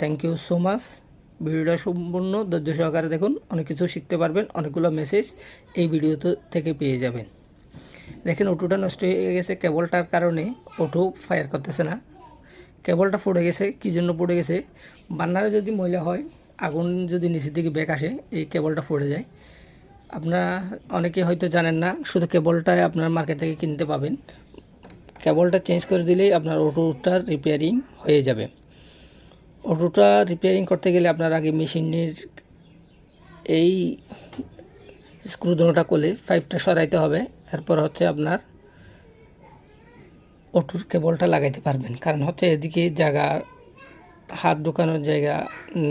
Thank you so much. ভিডিওটা সম্পূর্ণ ধৈর্য সহকারে দেখুন, অনেক কিছু শিখতে পারবেন, অনেকগুলো মেসেজ এই ভিডিও থেকে পেয়ে যাবেন। দেখেন অটোটা নষ্ট হয়ে গেছে কেবলটার কারণে, অটো ফায়ার করতেছে না। কেবলটা পড়ে গেছে, কী জন্য পড়ে গেছে? বান্নারে যদি ময়লা হয়, আগুন যদি নিচের দিকে ব্যাক আসে, এই কেবলটা পড়ে যায়। আপনারা অনেকে হয়তো জানেন না, শুধু কেবলটাই আপনার মার্কেট থেকে কিনতে পাবেন। কেবলটা চেঞ্জ করে দিলেই আপনার অটোটার রিপেয়ারিং হয়ে যাবে। অটোটা রিপেয়ারিং করতে গেলে আপনার আগে মেশিনের এই স্ক্রু দুটোটা খুলে পাইপটা সরাইতে হবে। এরপর হচ্ছে আপনার অটোর কেবলটা লাগাইতে পারবেন। কারণ হচ্ছে এদিকে জায়গা, হাত ঢোকানোর জায়গা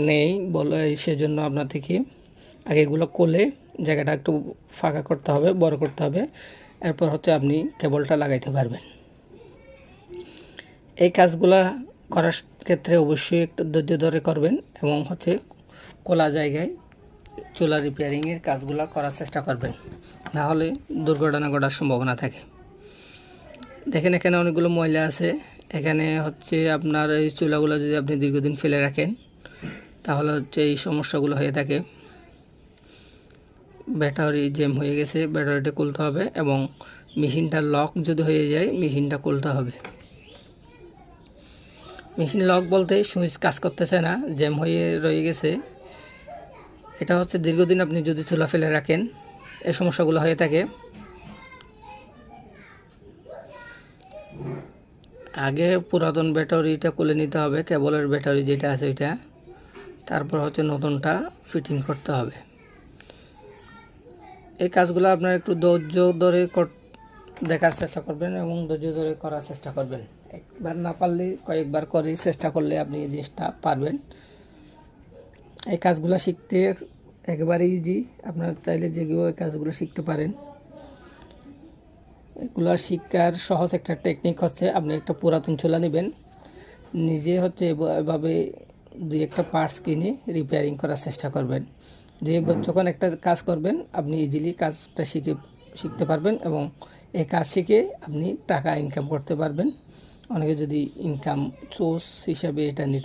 নেই বলে সেজন্য আপনার থেকে আগে এগুলো খুলে জায়গাটা একটু ফাঁকা করতে হবে, বড় করতে হবে। এরপর হচ্ছে আপনি কেবলটা লাগাইতে পারবেন। এই কাজগুলা করার ক্ষেত্রে অবশ্যই একটু ধৈর্য ধরে করবেন এবং হচ্ছে খোলা জায়গায় চুলা রিপেয়ারিংয়ের কাজগুলো করার চেষ্টা করবেন, না হলে দুর্ঘটনা ঘটার সম্ভাবনা থাকে। দেখেন এখানে অনেকগুলো ময়লা আছে। এখানে হচ্ছে আপনার এই চুলাগুলো যদি আপনি দীর্ঘদিন ফেলে রাখেন তাহলে হচ্ছে এই সমস্যাগুলো হয়ে থাকে। ব্যাটারি জ্যাম হয়ে গেছে, ব্যাটারিটা খুলতে হবে এবং মেশিনটা লক যদি হয়ে যায় মেশিনটা খুলতে হবে। মেশিন লক বলতে সুইচ কাজ করতেছে না, জ্যাম হয়ে রয়ে গেছে। এটা হচ্ছে দীর্ঘদিন আপনি যদি চুলা ফেলে রাখেন এই সমস্যাগুলো হয়ে থাকে। আগে পুরাতন ব্যাটারিটা খুলে নিতে হবে, কেবলের ব্যাটারি যেটা আছে ওইটা। তারপর হচ্ছে নতুনটা ফিটিং করতে হবে। এই কাজগুলো আপনার একটু ধৈর্য ধরে দেখার চেষ্টা করবেন এবং ধৈর্য ধরে করার চেষ্টা করবেন। একবার না পারলে কয়েকবার করে চেষ্টা করলে আপনি এই জিনিসটা পারবেন। এই কাজগুলো শিখতে একেবারে ইজি, আপনারা চাইলে যে কেউ এই কাজগুলো শিখতে পারেন। এগুলো শিক্ষার সহজ একটা টেকনিক হচ্ছে আপনি একটা পুরাতন চুলা নেবেন, নিজে হচ্ছে এভাবে দুই একটা পার্টস কিনে রিপেয়ারিং করার চেষ্টা করবেন। দুই একবার যখন একটা কাজ করবেন আপনি ইজিলি কাজটা শিখতে পারবেন এবং এই কাজ শিখে আপনি টাকা ইনকাম করতে পারবেন। অনেকে যদি ইনকাম সোর্স হিসাবে এটা নিতে